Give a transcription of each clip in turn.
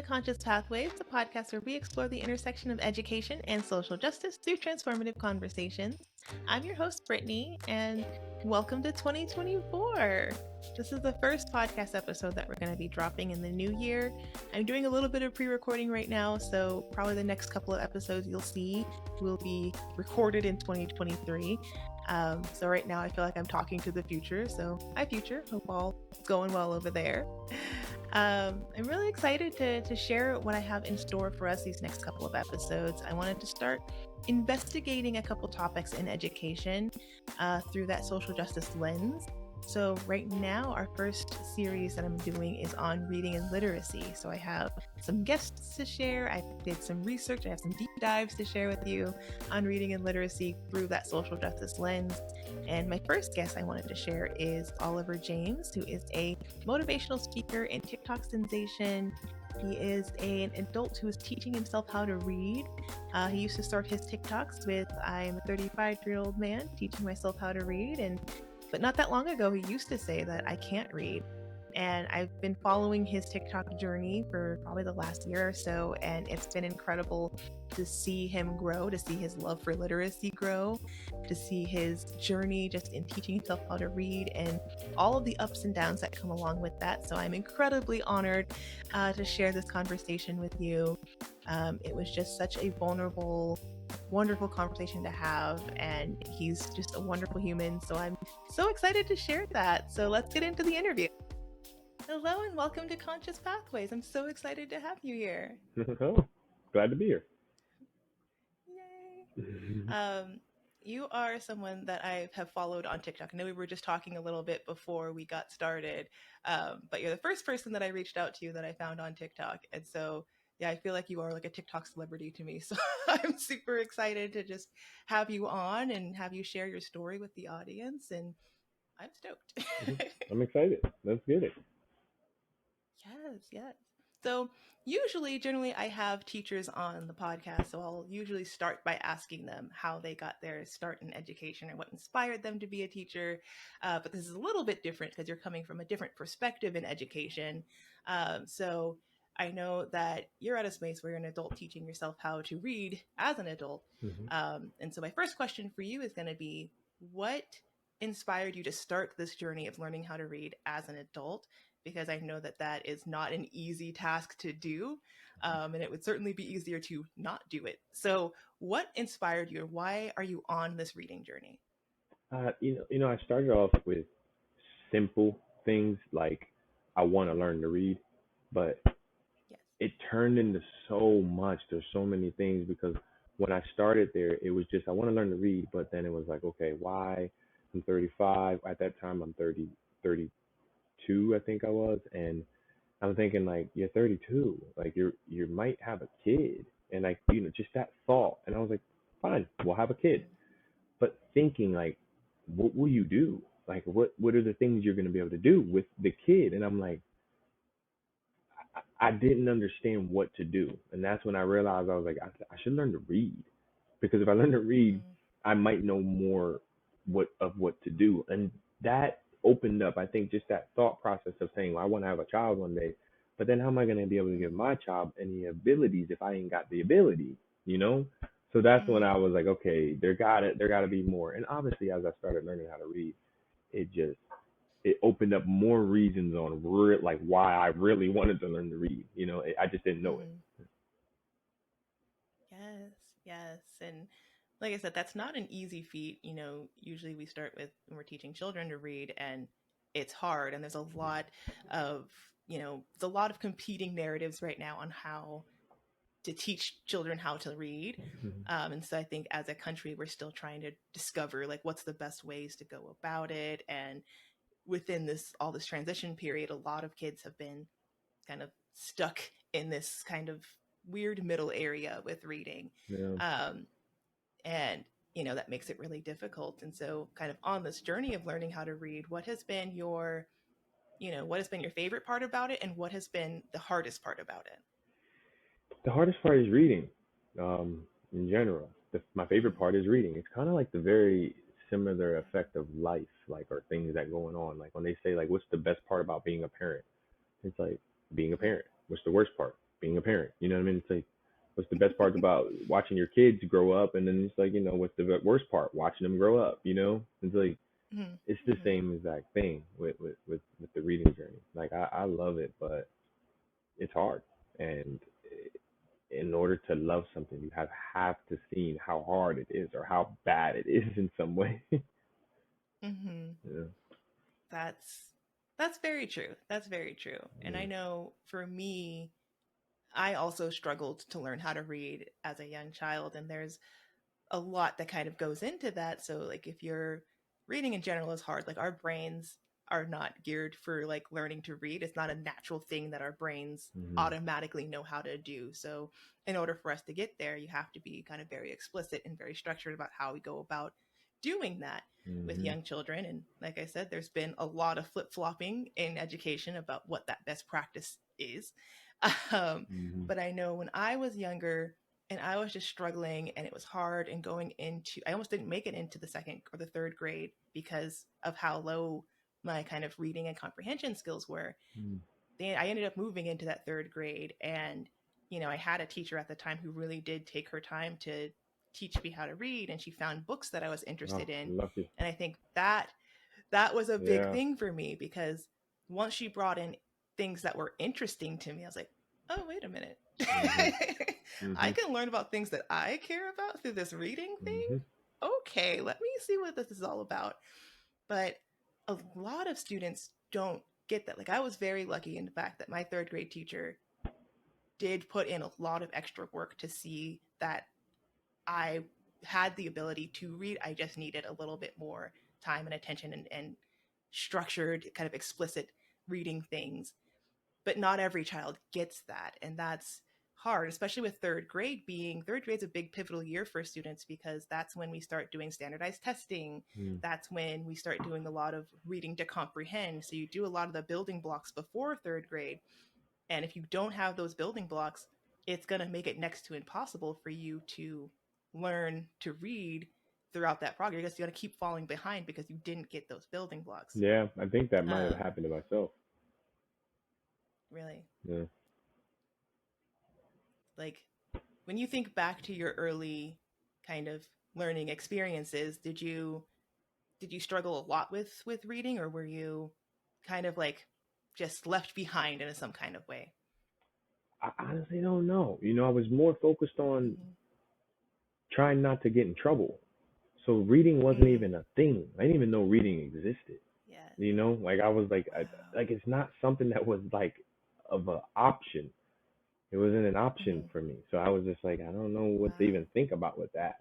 Conscious Pathways, the podcast where we explore the intersection of education and social justice through transformative conversations. I'm your host, Brittany, and welcome to 2024. This is the first podcast episode that we're going to be dropping in the new year. I'm doing a little bit of pre-recording right now, so probably the next couple of episodes you'll see will be recorded in 2023. So right now I feel like I'm talking to the future. So hi, future. Hope all is going well over there. I'm really excited to share what I have in store for us these next couple of episodes. I wanted to start investigating a couple topics in education through that social justice lens. So right now, our first series that I'm doing is on reading and literacy. So I have some guests to share. I did some research. I have some deep dives to share with you on reading and literacy through that social justice lens. And my first guest I wanted to share is Oliver James, who is a motivational speaker and TikTok sensation. He is an adult who is teaching himself how to read. He used to start his TikToks with, I'm a 35-year-old man teaching myself how to read. But not that long ago, he used to say that I can't read. And I've been following his TikTok journey for probably the last year or so. And it's been incredible to see him grow, to see his love for literacy grow, to see his journey just in teaching himself how to read and all of the ups and downs that come along with that. So I'm incredibly honored to share this conversation with you. It was just such a vulnerable, wonderful conversation to have, and he's just a wonderful human, so I'm so excited to share that. So let's get into the interview. Hello and welcome to Conscious Pathways. I'm so excited to have you here. Oh, glad to be here. Yay. You are someone that I have followed on TikTok. I know we were just talking a little bit before we got started, but you're the first person that I reached out to that I found on TikTok, and so yeah, I feel like you are like a TikTok celebrity to me. So I'm super excited to just have you on and have you share your story with the audience. And I'm stoked. I'm excited. Let's get it. Yes. So generally, I have teachers on the podcast. So I'll usually start by asking them how they got their start in education or what inspired them to be a teacher. But this is a little bit different because you're coming from a different perspective in education. So I know that you're at a space where you're an adult teaching yourself how to read as an adult. And so my first question for you is going to be, what inspired you to start this journey of learning how to read as an adult? Because I know that that is not an easy task to do, and it would certainly be easier to not do it. So what inspired you, or why are you on this reading journey? I started off with simple things like I want to learn to read, but Yes. it turned into so much. There's so many things because when I started there, it was just I want to learn to read, but then it was like, okay, why? I'm 35. At that time, I'm 32, I think I was, and I'm thinking like you're 32, like you might have a kid, and like just that thought, and I was like, fine, we'll have a kid, but thinking like, what will you do? Like, what are the things you're gonna be able to do with the kid? And I'm like, I didn't understand what to do, and that's when I realized I was like, I should learn to read, because if I learn to read, Mm-hmm. I might know more what to do, and that opened up, I think, just that thought process of saying, well, I want to have a child one day, but then how am I going to be able to give my child any abilities if I ain't got the ability, you know? So that's when I was like, okay, there gotta be more. And obviously, as I started learning how to read, it just it opened up more reasons on like why I really wanted to learn to read. I just didn't know it. Mm-hmm. Yes. And like I said, that's not an easy feat. Usually we start with when we're teaching children to read, and it's hard. And there's of, there's a lot of competing narratives right now on how to teach children how to read. And so I think as a country, we're still trying to discover like what's the best ways to go about it. And within all this transition period, a lot of kids have been kind of stuck in this kind of weird middle area with reading. Yeah. Um, and that makes it really difficult. And so kind of on this journey of learning how to read, what has been your favorite part about it, and what has been the hardest part about it? The hardest part is reading, in general. My favorite part is reading. It's kind of like the very similar effect of life, like, or things that going on. Like when they say, like, what's the best part about being a parent? It's like being a parent. What's the worst part? being a parent. You know what I mean? It's like, what's the best part about watching your kids grow up, and then it's like, what's the worst part? Watching them grow up. It's like Mhm. it's the Mhm. same exact thing with the reading journey. Like I love it, but it's hard, and in order to love something, you have to see how hard it is or how bad it is in some way. Mhm. Yeah. That's that's very true. That's very true. And I Yeah. know for me, I also struggled to learn how to read as a young child, and there's a lot that kind of goes into that. So like if you're reading in general is hard, like our brains are not geared for like learning to read. It's not a natural thing that our brains Mhm. automatically know how to do. So in order for us to get there, you have to be kind of very explicit and very structured about how we go about doing that with Mhm. young children. And like I said, there's been a lot of flip-flopping in education about what that best practice is. um, Mhm. but I know when I was younger, and I was just struggling and it was hard and going into I almost didn't make it into the second or the third grade because of how low my kind of reading and comprehension skills were. Mhm. I ended up moving into that third grade, and I had a teacher at the time who really did take her time to teach me how to read, and she found books that I was Oh, interested in. lucky. And I think that was a big Yeah. thing for me because once she brought in things that were interesting to me, I was like, oh, wait a minute. Mhm. I Mhm. can learn about things that I care about through this reading thing. Mhm. Okay, let me see what this is all about. But a lot of students don't get that. Like, I was very lucky in the fact that my third grade teacher did put in a lot of extra work to see that I had the ability to read. I just needed a little bit more time and attention and structured, kind of explicit reading things. But not every child gets that. And that's hard, especially with third grade's a big pivotal year for students because that's when we start doing standardized testing. Mhm. That's when we start doing a lot of reading to comprehend. So you do a lot of the building blocks before third grade. And if you don't have those building blocks, it's going to make it next to impossible for you to learn to read throughout that progress. You're just going to keep falling behind because you didn't get those building blocks. Yeah, I think that might have Um, happened to myself. really, Yeah. like when you think back to your early kind of learning experiences, did you struggle a lot with reading, or were you kind of like just left behind in some kind of way? I honestly don't know. I was more focused on Mm-hmm. trying not to get in trouble. So reading wasn't Mm, even a thing. I didn't even know reading existed. yes. Like I was like, Wow. like it's not something that was like of a option. It wasn't an option Mm-hmm. for me. So I was just like, I don't know what to Wow. even think about with that.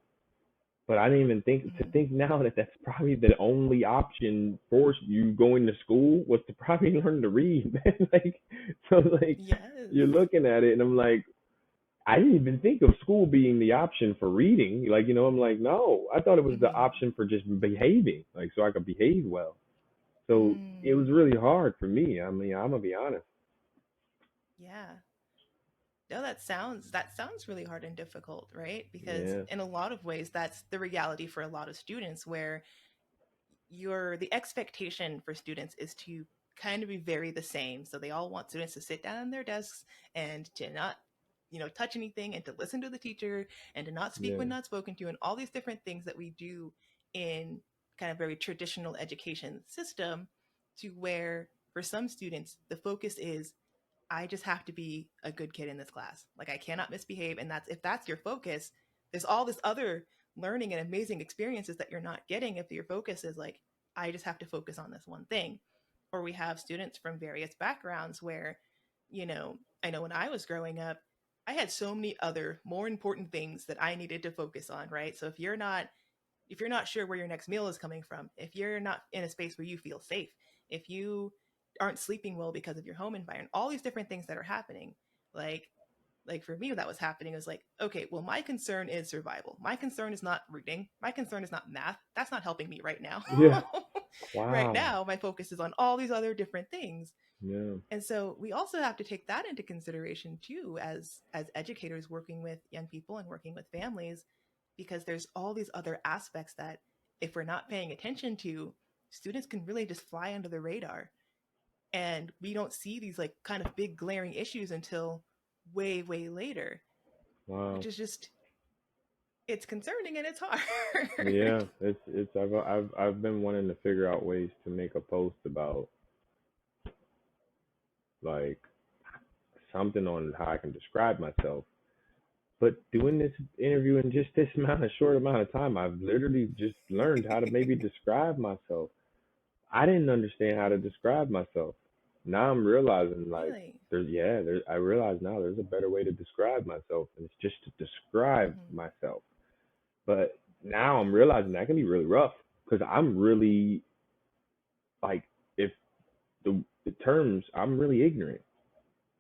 But I didn't even Mm-hmm. think now that that's probably the only option for you going to school was to probably learn to read, man. Like, so like Yes. you're looking at it and I'm like, I didn't even think of school being the option for reading. Like, I'm like, no, I thought it was the Mm-hmm. option for just behaving, like so I could behave well. So it was Mm, really hard for me. I mean, I'm gonna be honest. yeah. No, that sounds really hard and difficult, right? Because Yeah. in a lot of ways, that's the reality for a lot of students, where the expectation for students is to kind of be very the same. So they all want students to sit down on their desks and to not, touch anything and to listen to the teacher and to not speak Yeah. when not spoken to, and all these different things that we do in kind of very traditional education system, to where for some students the focus is I just have to be a good kid in this class. Like I cannot misbehave. And that's if that's your focus, there's all this other learning and amazing experiences that you're not getting if your focus is like, I just have to focus on this one thing. Or we have students from various backgrounds where, I know when I was growing up, I had so many other more important things that I needed to focus on, right? So if you're not sure where your next meal is coming from, if you're not in a space where you feel safe, if you aren't sleeping well because of your home environment, all these different things that are happening, like for me that was happening is like, okay, well, my concern is survival. My concern is not reading. My concern is not math. That's not helping me right now. Yeah. Right Wow. now, my focus is on all these other different things. Yeah. And so we also have to take that into consideration too, as educators working with young people and working with families, because there's all these other aspects that if we're not paying attention to, students can really just fly under the radar. And we don't see these like kind of big glaring issues until way, way later, which Wow. is just, it's concerning and it's hard. Yeah, I've been wanting to figure out ways to make a post about like something on how I can describe myself. But doing this interview in just this short amount of time, I've literally just learned how to maybe describe myself. I didn't understand how to describe myself. Now I'm realizing like Really? I realize now there's a better way to describe myself, and it's just to describe Hmm. myself. But now I'm realizing that can be really rough because I'm really like if the terms I'm really ignorant,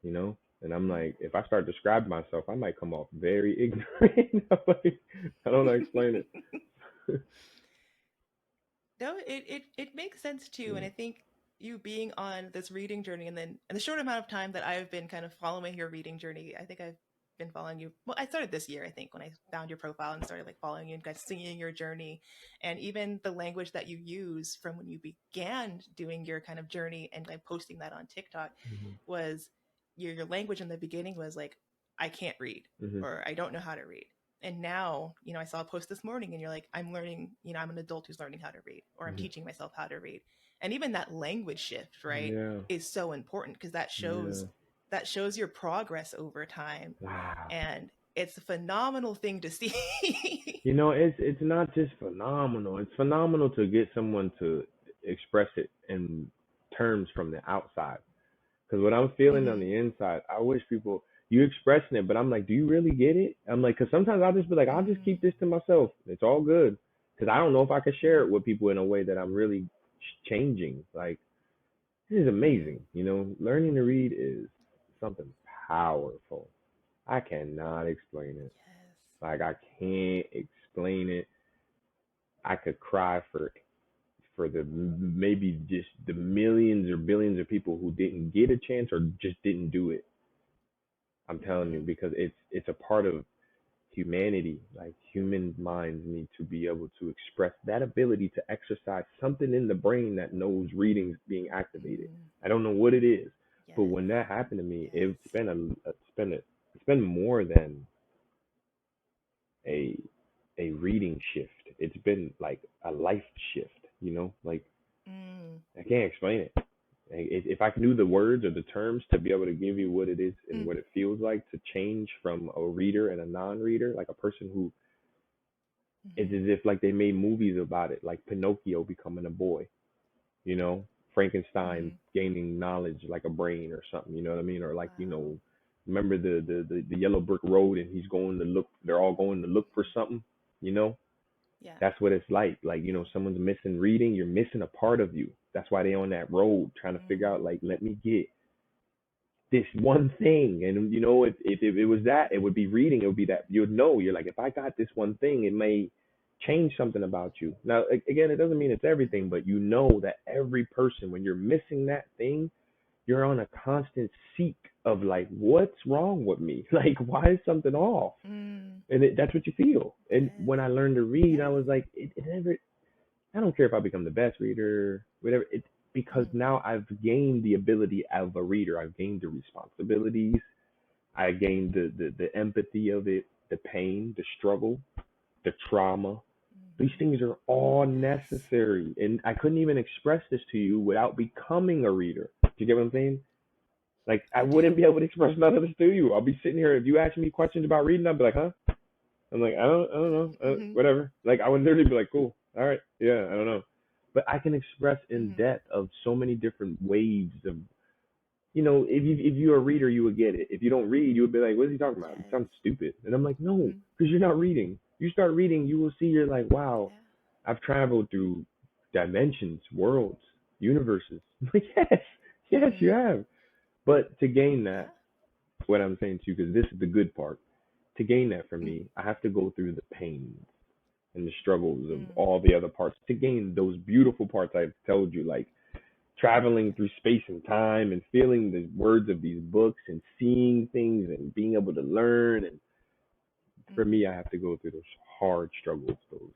you know? And I'm like, if I start describing myself, I might come off very ignorant. Like, I don't know how to explain it. No, it makes sense too. And Mm, I think you being on this reading journey, and then in the short amount of time that I've been kind of following your reading journey, I think I've been following you. Well, I started this year, I think, when I found your profile and started like following you and guys seeing your journey, and even the language that you use from when you began doing your kind of journey and like posting that on TikTok mhm, was your language in the beginning was like, I can't read, mhm, or I don't know how to read. And now, I saw a post this morning and you're like, I'm learning, I'm an adult who's learning how to read, or I'm mhm. teaching myself how to read. And even that language shift, right, Yeah, is so important because that yeah. shows your progress over time. Wow. And it's a phenomenal thing to see. It's not just phenomenal. It's phenomenal to get someone to express it in terms from the outside. Because what I'm feeling on Hmm. the inside, I wish people you expressing it, but I'm like, do you really get it? I'm like, because sometimes I'll just be like, I'll just Hmm. keep this to myself. It's all good. Because I don't know if I can share it Hmm. with people in a way that I'm really changing. Like, this is Hmm. amazing. Learning to read is something powerful. I cannot explain it. Yes. Like, I can't explain it. I could cry for the maybe just the millions or billions of people who didn't get a chance or just didn't do it. I'm telling you Hmm. because it's a part of humanity. Like human minds need to be able to express that ability to exercise something in the brain that knows reading's being activated. Hmm. I don't know what it is, but Yes. when that happened to me, it's Yes. been it's been more than a a reading shift. It's been like a life shift. Like Mm. I can't explain it. If I knew the words or the terms to be able to give you what it is and Mm. what it feels like to change from a reader and a non-reader, like a person who it's Hmm. as if like they made movies about it, like Pinocchio becoming a boy, you know, Frankenstein Hmm. gaining knowledge like a brain or something, you know what I mean? Or like, Wow. remember the yellow brick road and he's going to look they're all going to look for something, you know? Yeah. That's what it's like. Like, Yeah. someone's missing reading, you're missing a part of you. That's why they on that road trying to figure out Mm. like, let me get this one thing. And if it was that, it would be reading. It would be that you'd know. You're like, if I got this one thing, it may change something about you. Now, again, it doesn't mean it's everything, Hmm. but you know that every person, when you're missing that thing, you're on a constant seek of like, what's wrong with me? Like, why is something off? Mm. And that's what you feel. And Yes. when I learned to read, I Yeah. was like, it never. I don't care if I become the best reader, whatever. It's because Mm. now I've gained the ability of a reader. I've gained the responsibilities. I gained the empathy of it, the pain, the struggle, the trauma. These Hmm. things are all Yes. necessary. And I couldn't even express this to you without becoming a reader. Do you get what I'm saying? Like, I I wouldn't do. be able to express none of this to you. I'll be sitting here. If you ask me questions about reading, I'll be like, huh? I'm like, I don't know, Hmm. whatever. Like, I would literally be like, cool, all right, yeah, I don't know. But I can express in Hmm. depth of so many different waves of, if you're a reader, you would get it. If you don't read, you would be like, what is he talking about? It Yes. sounds stupid. And I'm like, no, Hmm. because you're not reading. You start reading, you will see. You're like, wow, Yeah. I've traveled through dimensions, worlds, universes. I'm like, yes, you Hmm. have. But to gain that, Yeah. what I'm saying to you, because this is the good part. To gain that for Mm. me, I have to go through the pain and the struggles of Mm. all the other parts to gain those beautiful parts I've told you, like traveling through space and time and feeling the words of these books and seeing things and being able to learn. And for Hmm. me, I have to go through those hard struggles, those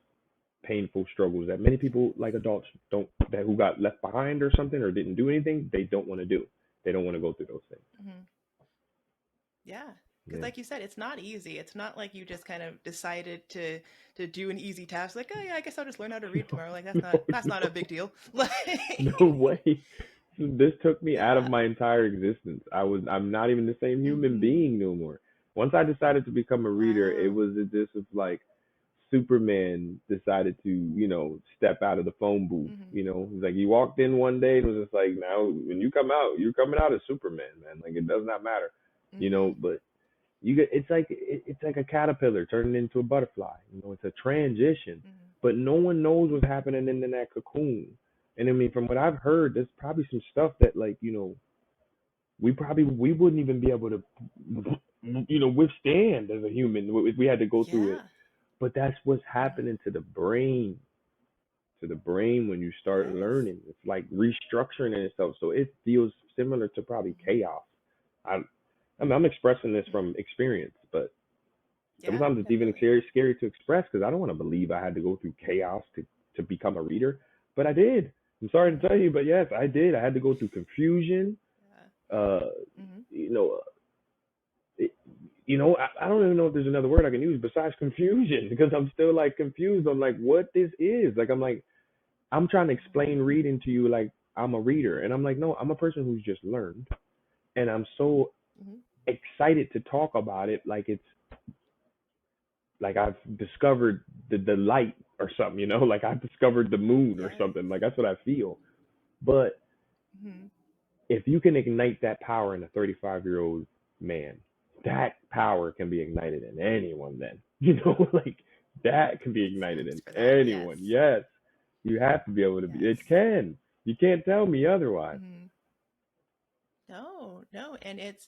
painful struggles that many people, Yes. like adults, don't, that who got left behind or something or didn't do anything, they don't want to do. They don't want to go through those things. Hmm. Yeah. Because Yeah. like you said, it's not easy. It's not like you just kind of decided to do an easy task. Like, oh yeah, I guess I'll just learn how to read tomorrow. Like No, that's not a no, big deal. Like, no way. This took me out of yeah. my entire existence. I'm not even the same human Hmm. being no more. Once I decided to become a reader, it Wow. was this of like Superman decided to, step out of the phone booth. Hmm. It's like he walked in one day and was just like, now when you come out, you're coming out as Superman, man. Like it does not matter, Hmm. but you get it's like a caterpillar turning into a butterfly. It's a transition, Hmm. but no one knows what's happening in that cocoon. And I mean, from what I've heard, there's probably some stuff that like we wouldn't even be able to withstand as a human if we had to go through it. Yeah. But that's what's Hmm. happening to the brain when you start Yes. learning. It's like restructuring itself, so it feels similar to probably Hmm. chaos. I'm expressing this Hmm. from experience, but Yeah, sometimes it's even definitely. scary to express because I don't want to believe I had to go through chaos to become a reader, but I did. I'm sorry to tell Hmm. you, but yes, I did. I had to go through confusion. Yeah. Uh, Hmm. you know, it, I don't even know if there's another word I can use besides confusion because I'm still like confused on like what this is. Like I'm trying to Hmm. explain reading to you like I'm a reader, and I'm like, no, I'm a person who's just learned, and I'm so Hmm. excited to talk about it like it's like I've discovered the light or something, like I've discovered the moon or Yes. something. Like that's what I feel. But Hmm. if you can ignite that power in a 35-year-old man, that power can be ignited in anyone then. Like that can be ignited in Thanks for that. Yes. anyone. Yes. You have to be able to be. It Yes. can. You can't tell me otherwise. Hmm. No, no, and it's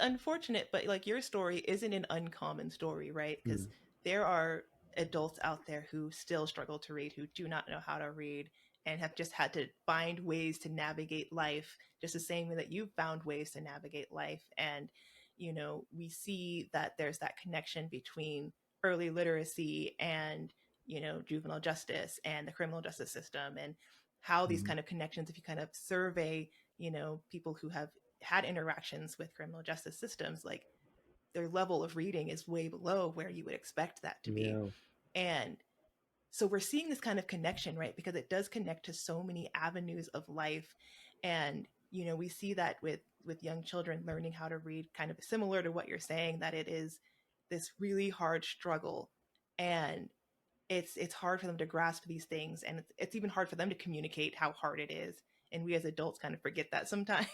unfortunate, but like your story isn't an uncommon story, right? Because Mm, there are adults out there who still struggle to read, who do not know how to read, and have just had to find ways to navigate life, just the same way that you've found ways to navigate life. And, we see that there's that connection between early literacy and, juvenile justice and the criminal justice system, and how these mm, kind of connections, if you kind of survey, people who have had interactions with criminal justice systems, like their level of reading is way below where you would expect that to be. yeah. And so we're seeing this kind of connection, right? Because it does connect to so many avenues of life. And, we see that with young children learning how to read, kind of similar to what you're saying, that it is this really hard struggle. And it's hard for them to grasp these things, and it's even hard for them to communicate how hard it is, and we as adults kind of forget that sometimes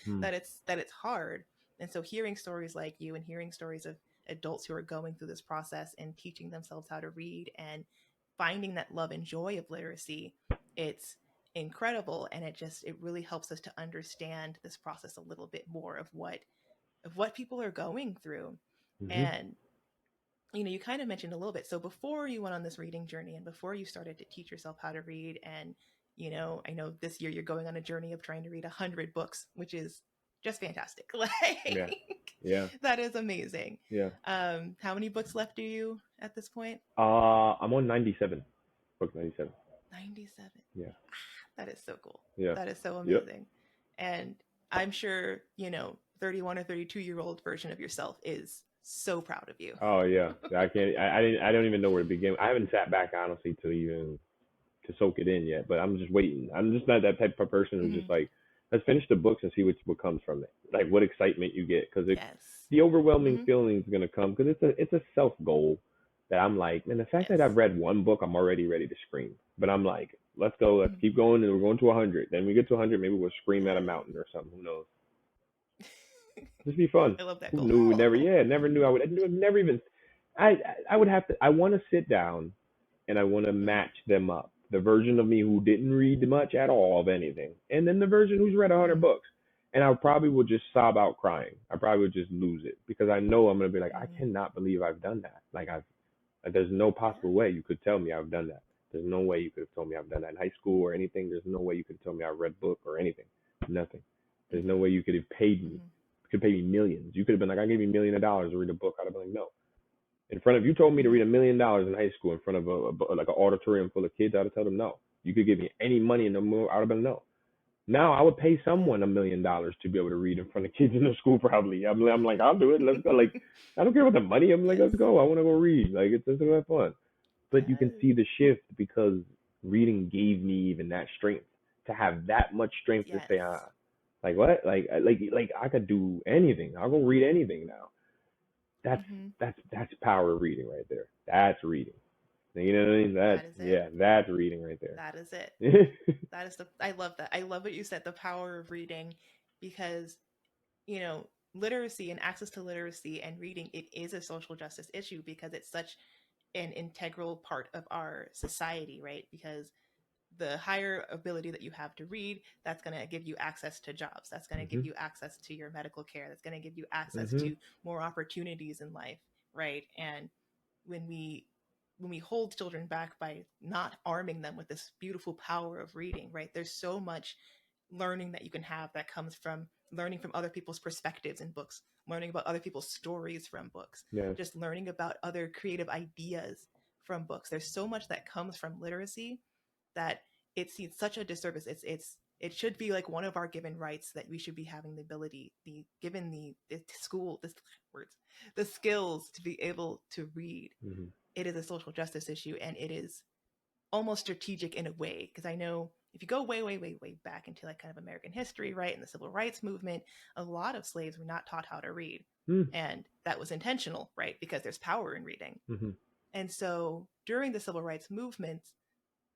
Mm, that it's hard. And so hearing stories like you and hearing stories of adults who are going through this process and teaching themselves how to read and finding that love and joy of literacy, it's incredible. And it really helps us to understand this process a little bit more of what people are going through. hmm And you kind of mentioned a little bit. So before you went on this reading journey and before you started to teach yourself how to read, and I know this year you're going on a journey of trying to read 100 books, which is just fantastic. Yeah. Like Yeah. that is amazing. Yeah. How many books left do you at this point? I'm on 97. Book 97. 97. Yeah. That is so cool. Yeah. That is so Yep. amazing. And I'm sure, 31 or 32-year-old version of yourself is so proud of you. Oh yeah. I can't. I didn't. I don't even know where to begin. I haven't sat back honestly to soak it in yet. But I'm just waiting. I'm just not that type of person who's just Mhm. like, let's finish the books and see what comes from it. Like what excitement you get, because Yes. the overwhelming Hmm. feeling is gonna come because it's a self goal that I'm like, man. The fact that I've Yes. read one book, I'm already ready to scream. But I'm like, let's go. Let's Mhm. keep going, and we're going to 100. Then we get to 100, maybe we'll scream at a Yes. mountain or something. Who knows? Just be fun. I love that Who knew? Never. goal. Yeah, never knew I would. I never even. I would have to. I want to sit down and I want to Hmm. match them up. The version of me who didn't read much at all of anything, and then the version who's read 100 books. And I probably would just sob out crying. I probably would just lose it because I know I'm gonna be like, I Hmm. cannot believe I've done that. There's no Yeah. possible way you could tell me I've done that. There's no way you could have told me I've done that in high school or anything. There's no way you could have told me I read book or anything. Nothing. There's no Hmm. way you could have paid me. Hmm. You could pay me millions. You could have been like, I give you $1 million to read a book. I'd have been like, no. In front of you told me to read Hmm. $1 million in high school in front of like an auditorium full of kids. I'd have told them no. You could give me any money in the world. I'd have been no. Now I would pay someone $1 million to be able to read in front of kids in the school. Probably, I'm like, I'll do it. Let's go. Like, I don't care about the money. I'm like, let's Yes. go. I want to go read. Like, it's gonna be fun. But you can Yes. see the shift because reading gave me even that strength to have that much strength to say, Yes. like what? Like I could do anything. I'll go read anything now. That's Mm-hmm. that's power reading right there. That's reading. You know what I mean? That is it. That's reading right That is it. there. That is the, I love that. I love what you said, the power of reading, because, you know, literacy and access to literacy and reading, it is a social justice issue because it's such an integral part of our society, right? Because the higher ability that you have to read, that's going to give you access to jobs. That's going to give Mhm. you access to your medical care. That's going to give you access Mhm. to more opportunities in life, right? And when we when we hold children back by not arming them with this beautiful power of reading, right? There's so much learning that you can have that comes from learning from other people's perspectives in books, learning about other people's stories from books, Yes. just learning about other creative ideas from books. There's so much that comes from literacy that it's such a disservice. It should be like one of our given rights that we should be having the ability, the given the school, this words, the skills to be able to read. Mhm. It is a social justice issue, and it is almost strategic in a way, because I know if you go way, way, way, way back into like kind of American history, right, and the civil rights movement, a lot of slaves were not taught how to read, Mhm. and that was intentional, right, because there's power in reading. Mhm. And so during the civil rights movement,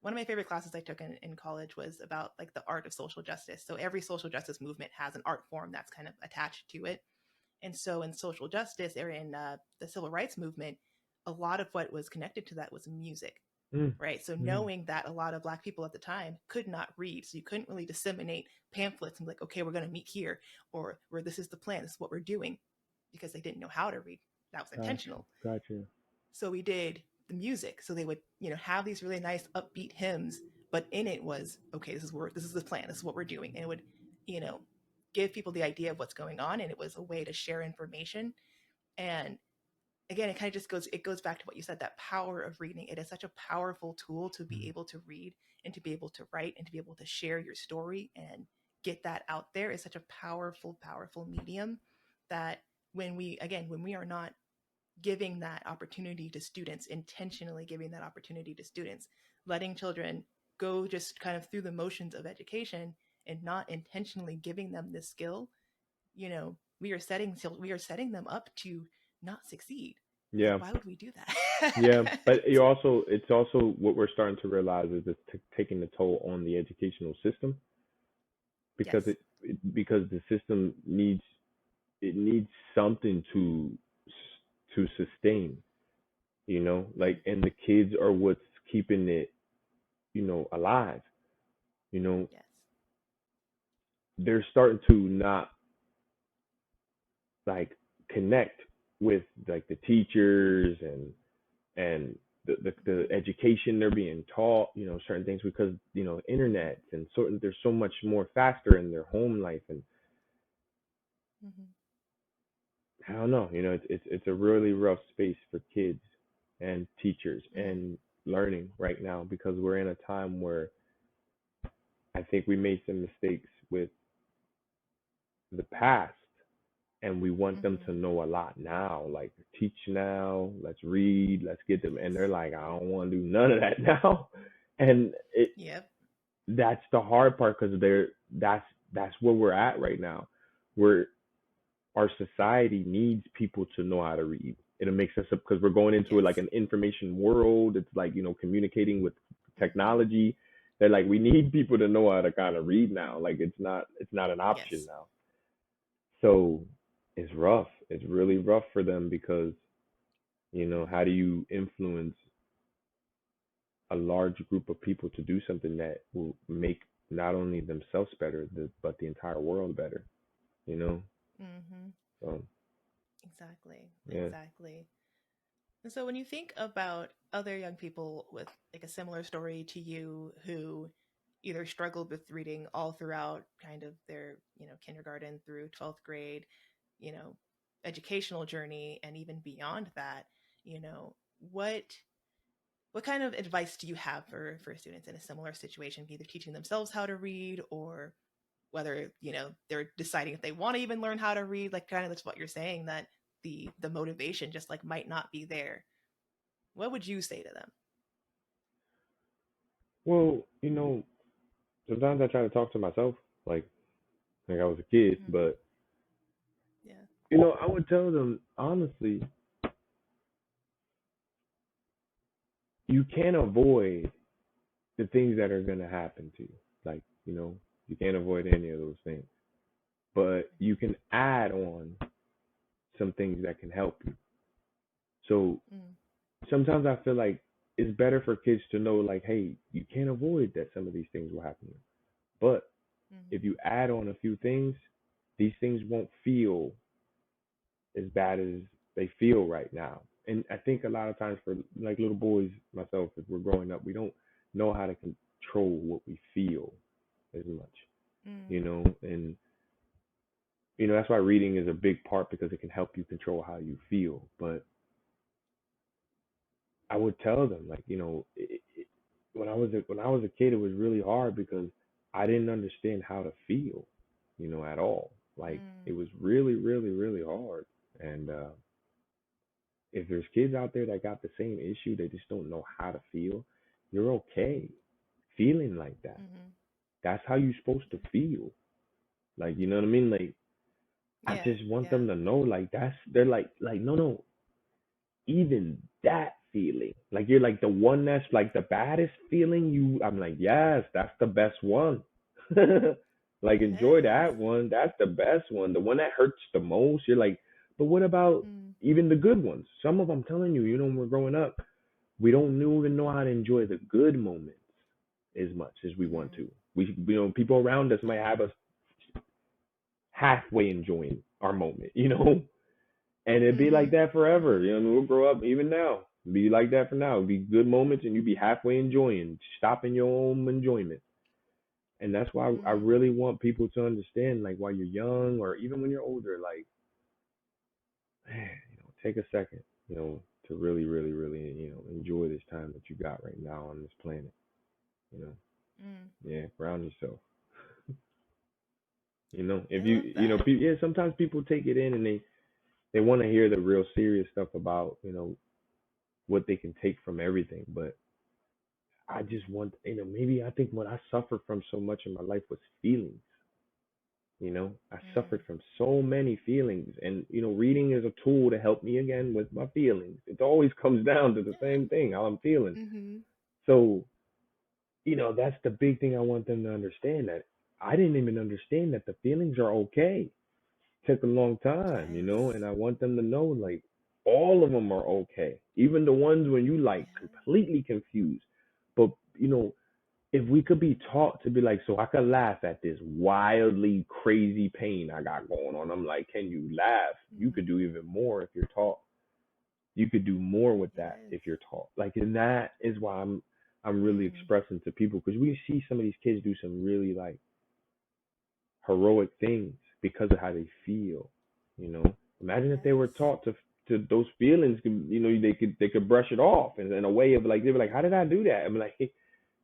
one of my favorite classes I took in college was about like the art of social justice. So every social justice movement has an art form that's kind of attached to it. And so in social justice or in the civil rights movement, a lot of what was connected to that was music, Mhm. right? So Mhm. knowing that a lot of Black people at the time could not read, so you couldn't really disseminate pamphlets and be like, okay, we're going to meet here, or where this is the plan, this is what we're doing, because they didn't know how to read. That was Gotcha. intentional. Gotcha. So we did the music. So they would, have these really nice upbeat hymns, but in it was, okay, this is the plan, this is what we're doing. And it would, you know, give people the idea of what's going on. And it was a way to share information. And again, it kind of just goes back to what you said, that power of reading. It is such a powerful tool to be Mhm. able to read and to be able to write and to be able to share your story and get that out there. Is such a powerful, powerful medium that when we are not giving that opportunity to students, intentionally giving that opportunity to students, letting children go just kind of through the motions of education and not intentionally giving them this skill, we are setting them up to not succeed. Like, Yeah. why would we do Yeah. that? But it's also what we're starting to realize is it's taking the toll on the educational system because Yes. because the system needs something to sustain. Mm, Like, and the kids are what's keeping it, alive. You know, yes. they're starting to not like connect with like the teachers and the Mm-hmm. education they're being taught, certain things because, Mm-hmm. internet and certain there's so much more faster in their home life. And Mm-hmm. I don't know, it's a really rough space for kids and teachers Mm-hmm. and learning right now because we're in a time where I think we made some mistakes with the past and we want them Mm-hmm. to know a lot now. Like, teach now, let's read, let's get them. And they're Yes. like, I don't want to do none of that now. And Yep. that's the hard part because that's where we're at right now. Where our society needs people to know how to read. And it makes us up because we're going into it like Yes. an information world. It's like, communicating with Mm-hmm. technology. They're like, we need people to know how to kind of read now. Like, it's not an option Yes. now. So it's rough. It's really rough for them because, how Mm-hmm. do you influence a large group of people to do something that will make not only themselves better, but the entire world better, you know? Mm-hmm. So, Exactly. yeah. Exactly. And so when you think about other young people with like a similar story to you who either struggled with reading all throughout kind of their, kindergarten through 12th grade, you know, educational journey and even beyond that, you know, what what kind of advice do you have for students in a similar situation, either teaching themselves how to read or whether, they're deciding if they want to even learn how to read, like kind of that's what you're saying, that the motivation just like might not be there. What would you say to them? Well, sometimes I try to talk to myself like I was a kid, Hmm. but Yeah. I would tell them honestly, you can't avoid the things that are gonna happen to you. Like, you can't avoid any of those things. But you can add on some things that can help you. So Mm-hmm. sometimes I feel like it's better for kids to know like, hey, you can't avoid that some of these things will happen to you. But Mm-hmm. if you add on a few things, these things won't feel as bad as they feel right now. And I think a lot of times for like little boys, myself, as we're growing up, we don't know how to control what we feel as much, Mm-hmm. and that's why reading is a big part because it can help you control how you feel. But I would tell them like, when I was a kid, it was really hard because I didn't understand how to feel, at all. Like it was really, really, really hard. And if there's kids out there that got the same issue, they just don't know how to feel, you're okay feeling like that. Mm-hmm. That's how you're supposed to feel. Like, you know what I mean? Like, I Yeah. just want Yeah. them to know, like, they're like, no, no, even that feeling, like, you're like the one that's like the baddest feeling. I'm like, yes, that's the best one. Like, enjoy Yes. that one. That's the best one. The one that hurts the most. You're like, but what about Mm. even the good ones? Some of them, I'm telling you, when we're growing up, we don't even know how to enjoy the good moments as much as we want Mm. to. People around us might Yeah. have us halfway enjoying our moment. And it'd be like Mm-hmm. that forever. Mm-hmm. We'll grow up even now. Be like that for now. It'd be good moments and you'd be halfway enjoying, stopping your own enjoyment. And that's why I Mm-hmm. really want people to understand, like while you're young or even when you're older, like, man, take a second, to really, really, really, enjoy this time that you got right now on this planet. You know, Mm. yeah, ground yourself. If I love that. yeah, sometimes people take it in and they want to hear the real serious stuff about, what they can take from everything. But I just want, maybe I think what I suffered from so much in my life was feelings. I Mm. suffered from so many feelings, and reading is a tool to help me again with my feelings. It always comes down to the Yeah. same thing, how I'm feeling. Mm-hmm. So, that's the big thing I want them to understand, that I didn't even understand that the feelings are okay. Took a long time, Yes. and I want them to know like all of them are okay. Even the ones when you like Yeah. completely confused. But if we could be taught to be like, so I could laugh at this wildly crazy pain I got going on. I'm like, can you laugh? You Mm-hmm. could do even more if you're taught. You could do more with that Yes. if you're taught. Like, and that is why I'm really Mm. expressing to people, because we see some of these kids do some really like heroic things because of how they feel. You know, imagine if they were Yes. taught to those feelings, they could brush it off in a way of like they were like, how did I do that? I'm like, hey,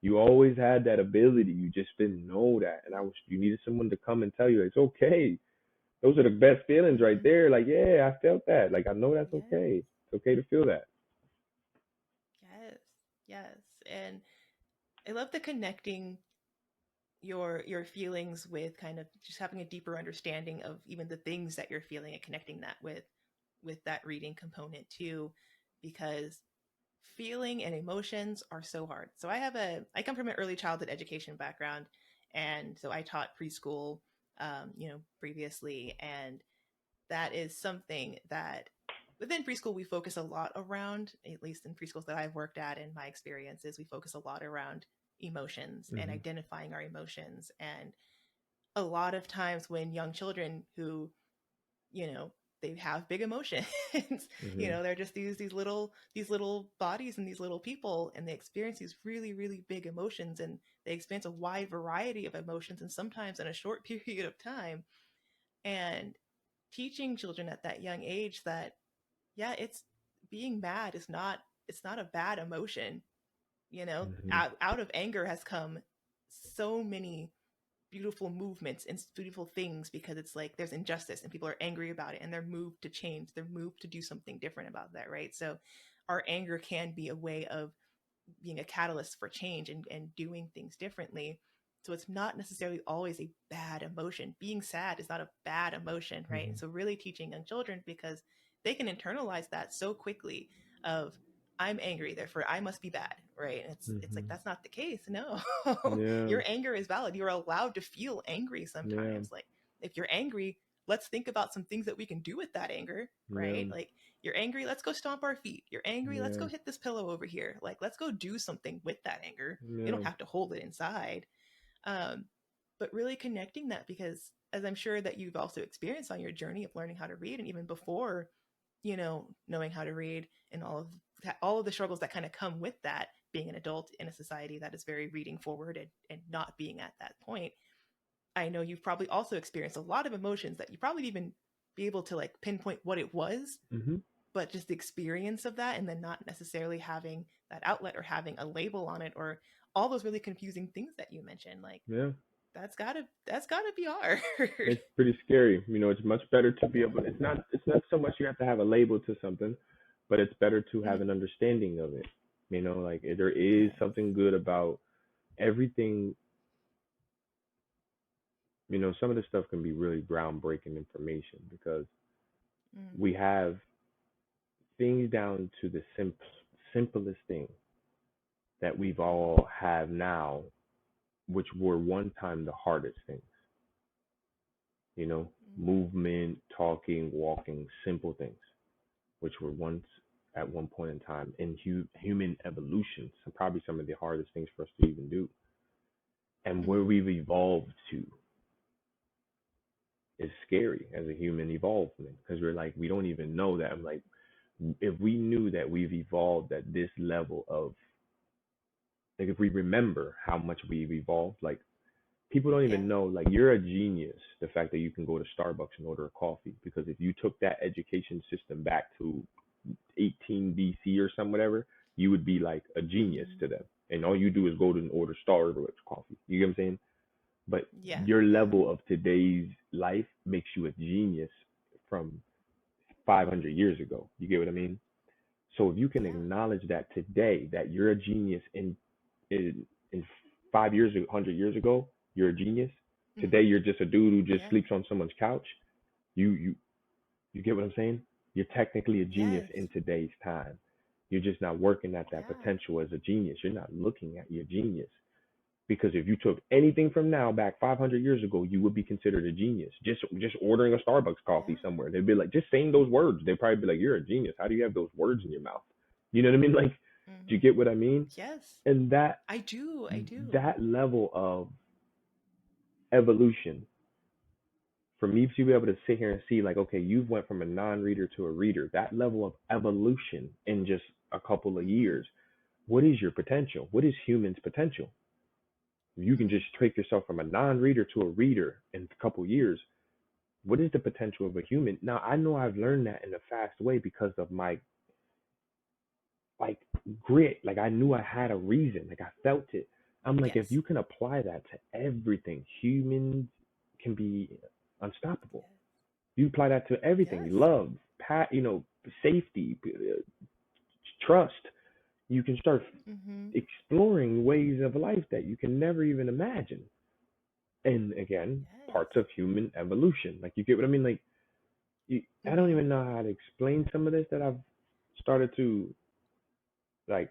you always had that ability, you just didn't know that, and you needed someone to come and tell you it's okay. Those are the best feelings right Mm-hmm. there. Like, yeah, I felt that. Like, I know that's Yes. okay. It's okay to feel that. Yes. Yes. And I love the connecting your feelings with kind of just having a deeper understanding of even the things that you're feeling and connecting that with that reading component too, because feeling and emotions are so hard. So I come from an early childhood education background, and so I taught preschool, previously, and that is something that within preschool we focus a lot around, at least in preschools that I've worked at in my experiences, we focus a lot around emotions and Mhm. identifying our emotions. And a lot of times when young children who, you know, they have big emotions, Mhm. they're just these little bodies and these little people, and they experience these really, really big emotions, and they experience a wide variety of emotions, and sometimes in a short period of time. And teaching children at that young age that, yeah, it's being mad is not, it's not a bad emotion. Mhm. Out of anger has come so many beautiful movements and beautiful things because it's like there's injustice and people are angry about it and they're moved to change, they're moved to do something different about that, right? So our anger can be a way of being a catalyst for change and doing things differently. So it's not necessarily always a bad emotion. Being sad is not a bad emotion, right? Mm-hmm. And so really teaching young children, because they can internalize that so quickly of I'm angry, therefore I must be bad, right? And it's like Mm-hmm. that's not the case. No. Yeah. Your anger is valid. You're allowed to feel angry Yeah. sometimes. Like if you're angry, let's think about some things that we can do with that anger, Yeah. right? Like you're angry, let's go stomp our feet. You're angry, let's Yeah. go hit this pillow over here. Like let's go do something with that anger. You Yeah. don't have to hold it inside. Um, but really connecting that, because as I'm sure that you've also experienced on your journey of learning how to read, and even before, knowing how to read and all of the struggles that kind of come with that, being an adult in a society that is very reading forward and not being at that point. I know you've probably also experienced a lot of emotions that you probably even be able to like pinpoint what it was, Mm-hmm. but just the experience of that and then not necessarily having that outlet or having a label on it, or all those really confusing things that you mentioned, like Yeah. that's gotta be hard. It's pretty scary. It's much better to be able. It's not so much you have to have a label to something, but it's better to have Mhm. an understanding of it. Like there is Yes. something good about everything. Some of this stuff can be really groundbreaking information because Mm. we have things down to the simplest thing that we've all have now, which were one time the hardest things. You know, Mm. movement, talking, walking, simple things, which were once at one point in time in human evolution, so probably some of the hardest things for us to even do. And where Mhm. we've evolved to is scary as a human evolvement because we're like, we don't even know that. I'm like, if we knew that we've evolved at this level of, like, if we remember how much we've evolved, like, people don't Yeah. even know, like, you're a genius, the fact that you can go to Starbucks and order a coffee. Because if you took that education system back to 18 BC or some whatever, you would be like a genius Mhm. to them. And all you do is go to and order Starbucks coffee. You get what I'm saying? But Yeah. your Yeah. level of today's life makes you a genius from 500 years ago. You get what I mean? So if you can Yeah. acknowledge that today, that you're a genius in 5 years, 100 years ago, you're a genius. Today, Mhm. you're just a dude who just Yeah. sleeps on someone's couch. You get what I'm saying? You're technically a genius Yes. in today's time. You're just not working at that Yeah. potential as a genius. You're not looking at your genius. Because if you took anything from now back 500 years ago, you would be considered a genius. Just ordering a Starbucks coffee Yeah. somewhere, they'd be like, just saying those words. They'd probably be like, you're a genius. How do you have those words in your mouth? You know what I mean? Like, do you Mhm. get what I mean? Yes. And that I do. I do. that level of evolution, for me to be able to sit here and see, like, okay, you've went from a non-reader to a reader. That level of evolution in just a couple of Mhm. years. What is your potential? What is humans' potential? You can Mhm. just take yourself from a non-reader to a reader in a couple of years. What is the potential of a human? Now, I know I've learned that in a fast way because of my, like, grit. Like, I knew I had a reason. Like, I felt it. I'm like, if Yes. you can apply that to everything, humans can be unstoppable. Yes. You apply that to everything: Yes. love, safety, trust. You can start Mhm. exploring ways of life that you can never even imagine. And again, Yes. parts of human evolution. Like, you get what I mean? Like, I don't Mhm. even know how to explain some of this that I've started to, like,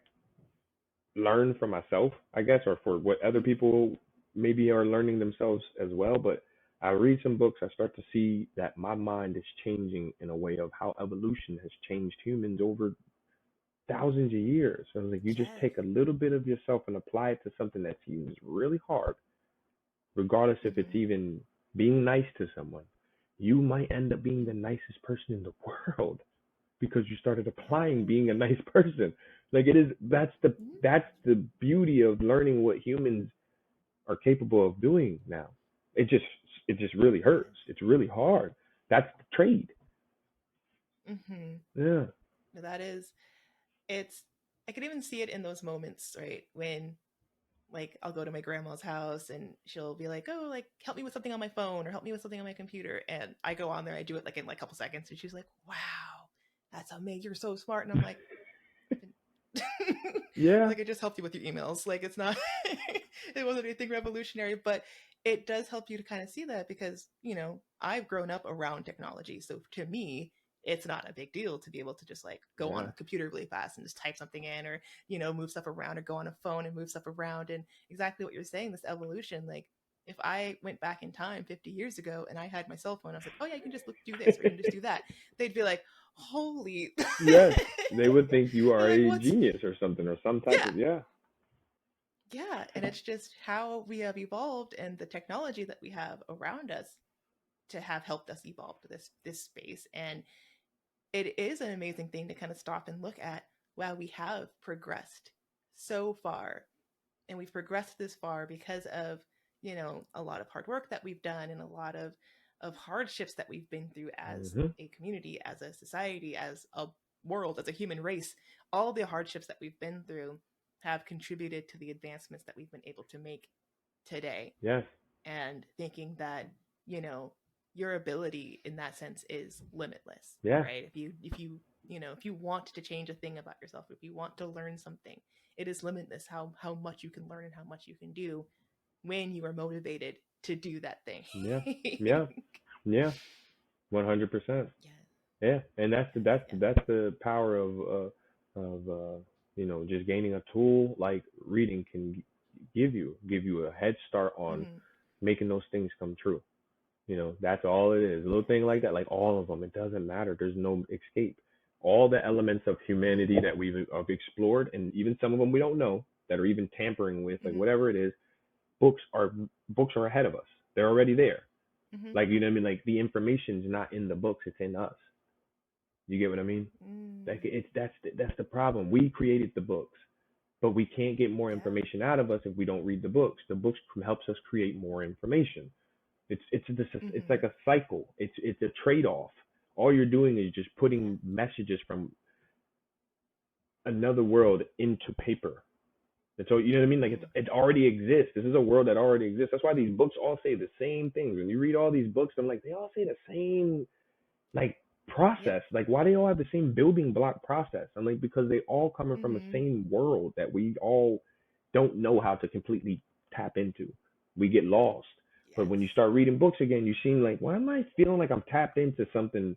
learn for myself, I guess, or for what other Mhm. people maybe are learning themselves as well. But I read some books, I start to see that my mind is changing in a way of how evolution has changed humans over thousands of years. So, like, you just Yes. take a little bit of yourself and apply it to something that seems really hard, regardless if it's Mhm. even being nice to someone. You might end up being the Mhm. nicest person in the world because you started applying Yes. being a nice person. Like, it is, Mhm. that's the beauty of learning what humans are capable of doing now. It just it just really hurts. Yes. It's really hard. That's the trade. Mhm. Yeah. That is, it's, I could even see it in those moments, right? like I'll go to my grandma's house and she'll be like, "Oh, like help me with something on my phone or help me with something on my computer." And I go on there, I do it like in like a couple seconds, and she's like, "Wow, that's amazing! You're so smart." And I'm like, I was Yeah. like, "I just helped you with your emails. Like it's not, it wasn't anything revolutionary, but it does help you to kind of see that because I've grown up around technology, so to me." It's not a big deal to be able to just like go on Yeah. a computer really fast and just type something in or move stuff around or go on a phone and move stuff around. And exactly what you're saying, this evolution, like if I went back in time 50 years ago and I had my cell phone, I was like, oh yeah, you can just do this or you can just do that. They'd be like, holy. Yes. They would think you They're are like, a what's, genius or something or some type yeah, of, yeah. yeah. And it's just how we have evolved and the technology that we have around us to have helped us evolve to this space. And it is an amazing thing to kind of stop and look at, wow, we have progressed so far. And we've progressed this far because of, a lot of hard work that we've done and a lot of hardships that we've been through as Hmm. a community, as a society, as a world, as a human race. All the hardships that we've been through have contributed to the advancements that we've been able to make today. Yes. And thinking that, you know, your ability in that sense is limitless, Yeah. right? If you want to change a thing about yourself, if you want to learn something, it is limitless how much you can learn and how much you can do when you are motivated to do that thing. Yeah. Yeah. Yeah. 100%. Yeah, Yeah. And yeah. that's the power of just gaining a tool like reading can give you a head start on Hmm. making those things come true. That's all it is. A little thing like that, like all of them, it doesn't matter. There's no escape. All the elements of humanity that we've explored, and even some of them we don't know, that are even tampering with, like Hmm. whatever it is, books are books are ahead of us. They're already there. Hmm. Like, you know what I mean? Like, the information's not in the books, it's in us. You get what I mean? Like, Mm. it's that's the problem. We created the books, but we can't get more Yeah. information out of us if we don't read the books. The books helps us create more information. It's Hmm. like a cycle. It's a trade off. All you're doing is just Yeah. putting messages from another world into paper. And so, you know what I mean? Like, Mm. it already exists. This is a world that already exists. That's why these books all say the same things. When you read all these books, I'm like, they all say the same, like, Yep. process. Like, why they all have the same building block process? I'm like, because they all coming from the Hmm. same world that we all don't know how to completely tap into. We get lost. But when you Yes. start reading books again, you seem like, why am I feeling like I'm tapped into something,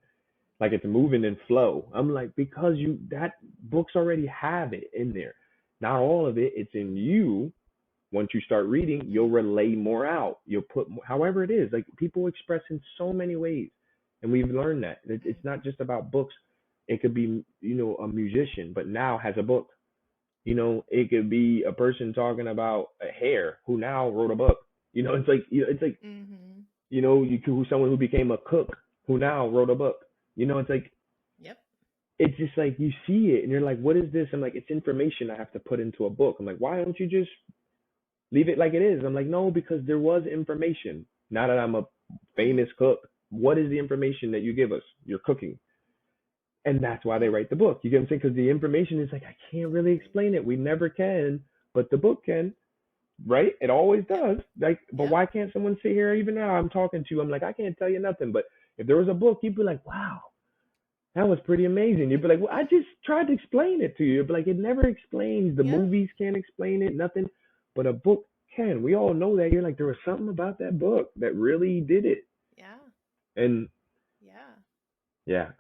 like it's moving in flow? I'm like, because that books already have it in there. Not all of it, it's in you. Once you start reading, you'll Hmm. relay more out. You'll put more, however it is. Like, people express in so many ways, and we've learned that it's not just about books. It could be, a musician, but now has a book. It could be a person talking about a hair who now wrote a book. It's like Hmm. someone who became a cook who now wrote a book. It's like, Yep. it's just like you see it and you're like, what is this? I'm like, it's information I have to put into a book. I'm like, why don't you just leave it like it is? I'm like, no, because there was information. Now that I'm a Hmm. famous cook, what is the information that you give us? You're cooking. And that's why they Hmm. write the book. You get what I'm saying? Because the information is like, I can't really Exactly. explain it. We never can, but the book can, right? It always Yep. does. Like, but Yep. why can't someone sit here even now? I'm talking to you. I'm like, I can't tell you nothing. But if there was a book, you'd be like, wow, that was pretty amazing. You'd be like, well, I just tried to explain it to you. But like, it never explains. The Yep. movies can't explain it, nothing. But a book can. We all know that. You're like, there was something about that book that really did it. Yeah. And Yeah. yeah,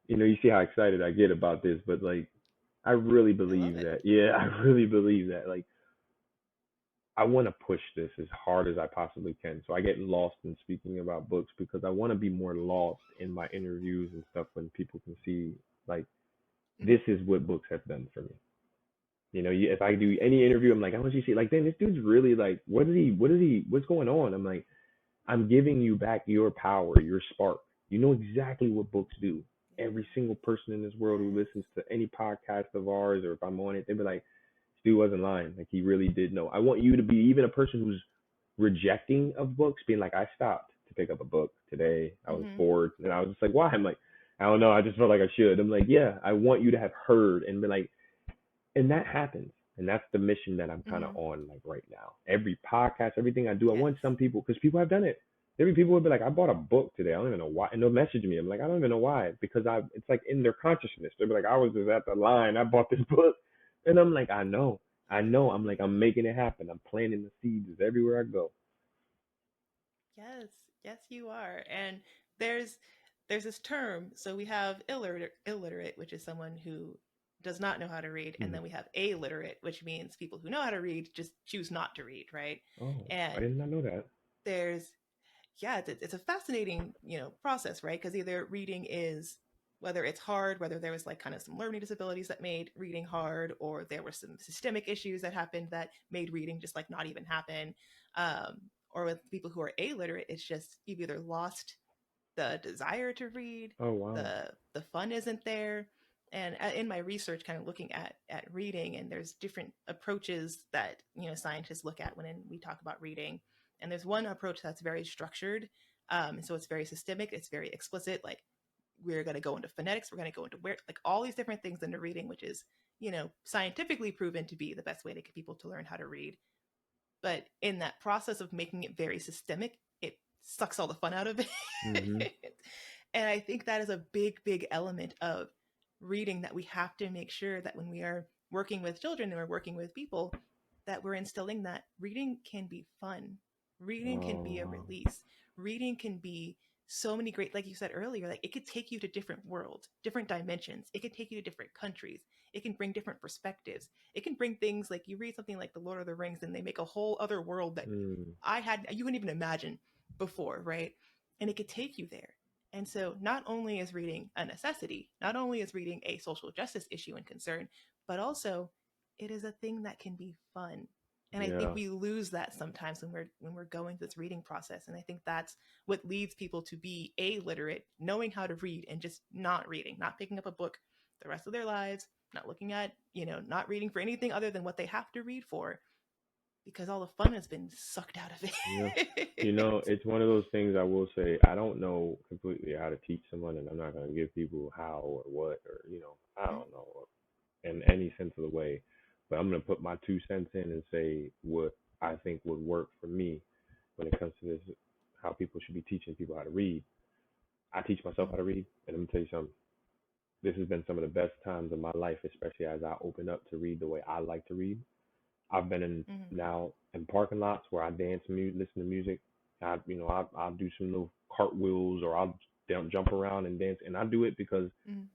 you see how excited I get about this, but like, I really I love believe it. that. Yeah, I really believe that. Like, I want to push this as hard as I possibly can. So I get lost in speaking about books because I want to be more lost in my interviews and stuff when people can see, like, Hmm. this is what books have done for me. If I do any interview, I'm like, I want you to see, like, damn, this dude's really like, what's going on? I'm like, I'm giving you back your power, your spark. You know exactly what books do. Yeah. Every single person in this world who Yes. listens to any podcast of ours, or if I'm on it, they'd be like, Stu wasn't lying. Like, he really did know. I want you to be even a person who's rejecting of books, being like, I stopped to pick up a book today. I was Hmm. bored. And I was just like, why? I'm like, I don't know. I just felt like I should. I'm like, yeah, I want you to have heard and be like, and that happens. And that's the mission that I'm kind of Mm-hmm. on like right now. Every podcast, everything I do, I Yes. want some people, because people have done it. There be people who will be like, I bought a book today. I don't even know why. And they'll message me. I'm like, I don't even know why. Because it's like in their consciousness. They'll be like, I was just at the line. I bought this book. And I'm like, I know. I know. I'm like, I'm making it happen. I'm planting the seeds everywhere I go. Yes, yes, you are. And there's there's this term. So we have illiterate, which is someone who does not know how to read, and Hmm. then we have alliterate, which means people who know how to read just choose not to read, right? Oh, I And did not know that. there's yeah, it's a fascinating, process, right? Because either reading is whether it's hard, whether there was like kind of some learning disabilities that made reading hard, or there were some systemic issues that happened that made reading just like not even happen. Or with people who are illiterate, it's just you've either lost the desire to read, Oh, wow. the fun isn't there. And in my research, kind of looking at reading, and there's different approaches that scientists look at when we talk about reading. And there's one approach that's very structured, and so it's very systemic, it's very explicit. Like we're going to go into phonetics, we're going to go into where like all these different things into reading, which is scientifically proven to be the best way to get people to learn how to read. But in that process of making it very systemic, it sucks all the fun out of it. Hmm. And I think that is a big element of reading, that we have to make sure that when we are working with children and we're working with people, that we're instilling that reading can be fun. Reading can Oh, be a wow. release. Reading can be so many great, like you said earlier, like it could take you to different worlds, different dimensions. It could take you to different countries. It can bring different perspectives. It can bring things like you read something like The Lord of the Rings and they make a whole other world that Mm. you couldn't even imagine before, right? And it could take you there. And so not only is reading a necessity, not only is reading a social justice issue and concern, but also it is a thing that can be fun. And I think Yeah. we lose that sometimes when we're going through this reading process. And I think that's what leads people to be illiterate, knowing how to read and just not reading, not picking up a book the rest of their lives, not looking at, not reading for anything other than what they have to read for, because all the fun has been sucked out of Yeah. it. It's one of those things I will say, I don't know completely how to teach someone, and I'm not going to give people how or what, or, I don't know in any sense of the way. But I'm going to put my 2 cents in and say what I think would work for me when it comes to this, how people should be teaching people how to read. I teach myself how to read, and let me tell you something. This has been some of the best times of my life, especially as I open up to read the way I like to read. I've been in Mhm. now in parking lots where I dance, listen to music. I'll do some little cartwheels, or I'll jump around and dance, and I do it because Mhm.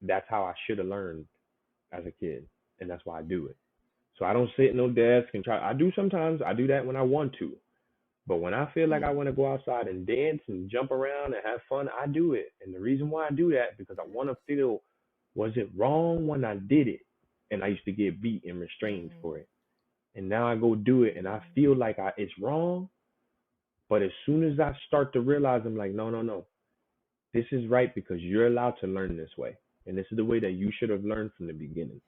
that's how I should have learned as a kid, and that's why I do it. So I don't sit in no desk and try. I do sometimes. I do that when I want to, but when I feel like I Mhm. want to go outside and dance and jump around and have fun, I do it. And the reason why I do that because I want to feel, was it wrong when I did it? And I used to get beat and restrained Mhm. for it. And now I go do it and I Mhm. feel like it's wrong. But as soon as I start to realize, I'm like, no, no, no. This is right because you're allowed to learn this way. And this is the way that you should have learned from the beginning.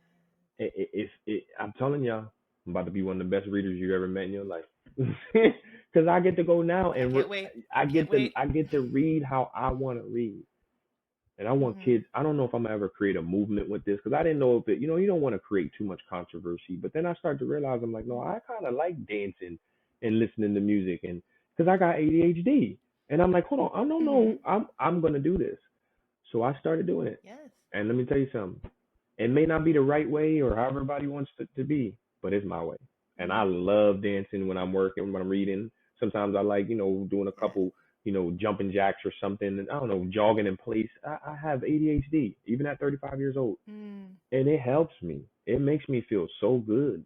I'm telling y'all, I'm about to be one of the best readers you ever met in your life. Because I get to go now I and can't wait. I can't wait. I get to read how I want to read. And I want Mhm. kids. I don't know if I'm gonna ever create a movement with this because I didn't know if it. You don't want to create too much controversy. But then I started to realize I'm like, no, Mhm. I kind of like dancing and listening to music, and because I got ADHD, and I'm like, hold on, I don't know, Mhm. I'm gonna do this. So I started doing it. Yes. And let me tell you something. It may not be the right way or how everybody wants it to be, but it's my way. And I Mhm. love dancing when I'm working, when I'm reading. Sometimes I like, doing a Yes. couple, jumping jacks or something. And I don't know, jogging in place. I have ADHD, even at 35 years old. Mm. And it helps me. It makes me feel so good.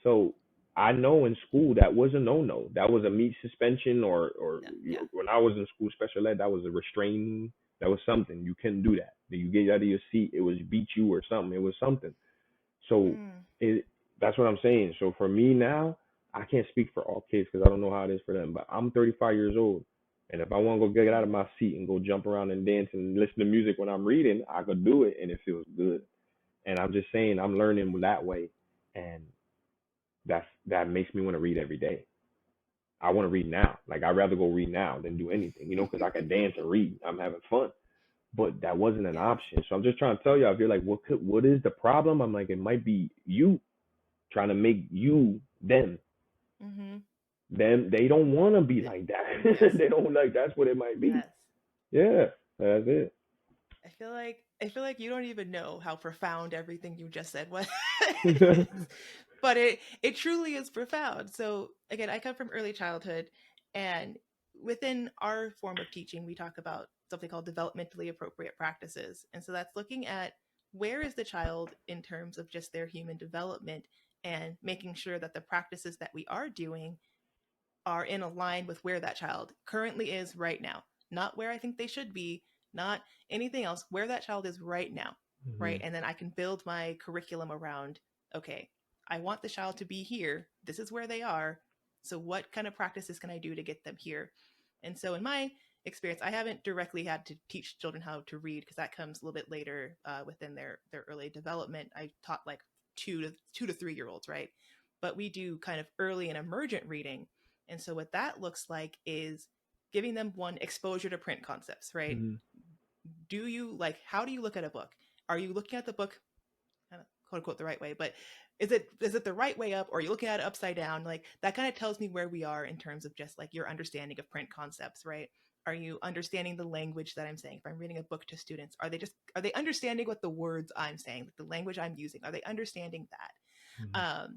So I know in school that was a no-no. That was a meat suspension, or Yeah. Yeah. when I was in school special ed, that was a restraining. That was something. You couldn't do that. You get out of your seat, it was beat you or something. It was something. So Mm. that's what I'm saying. So for me now, I can't speak for all kids because I don't know how it is for them. But I'm 35 years old, and if I want to go get out of Mhm. my seat and go jump around and dance and listen to music when I'm reading, I could do it, and it feels good. And I'm just saying, I'm learning that way, and that makes me want to read every day. I want to read now. Like I'd rather go read now than do anything, because I can dance and read. I'm having fun. But that wasn't an Yes. option. So I'm just trying to tell y'all, if you're like, what is the problem? I'm like, it might be you. trying to make you them. Mm-hmm. Them, they don't want to be like that. Yes. They don't like, that's what it might be. Yes. Yeah, that's it. I feel like you don't even know how profound everything you just said was. But it truly is profound. So again, I come from early childhood, and within our form of teaching, we talk about something called developmentally appropriate practices. And so that's looking at where is the child in terms of just their human development, and making sure that the practices that we are doing are in a line with where that child currently is right now, not where I think they should be, not anything else, where that child is right now, Hmm. right? And then I can build my curriculum around, okay, I want the child to be here. This is where they are. So what kind of practices can I do to get them here? And so in my experience, I haven't directly had to teach children how to read, because that comes a little bit later within their early development. I taught like 2 to 3 year olds, right? But we do kind of early and emergent reading. And so what that looks like is giving them one exposure to print concepts, right? Hmm. Do you like, how do you look at a book? Are you looking at the book quote unquote the right way, but is it the right way up, or are you looking at it upside down? Like that kind of tells me where we are in terms of just like your understanding of print concepts, right? Are you understanding the language that I'm saying? If I'm reading a book to students, are they understanding what the words I'm saying, like the language I'm using? Are they understanding that? Hmm.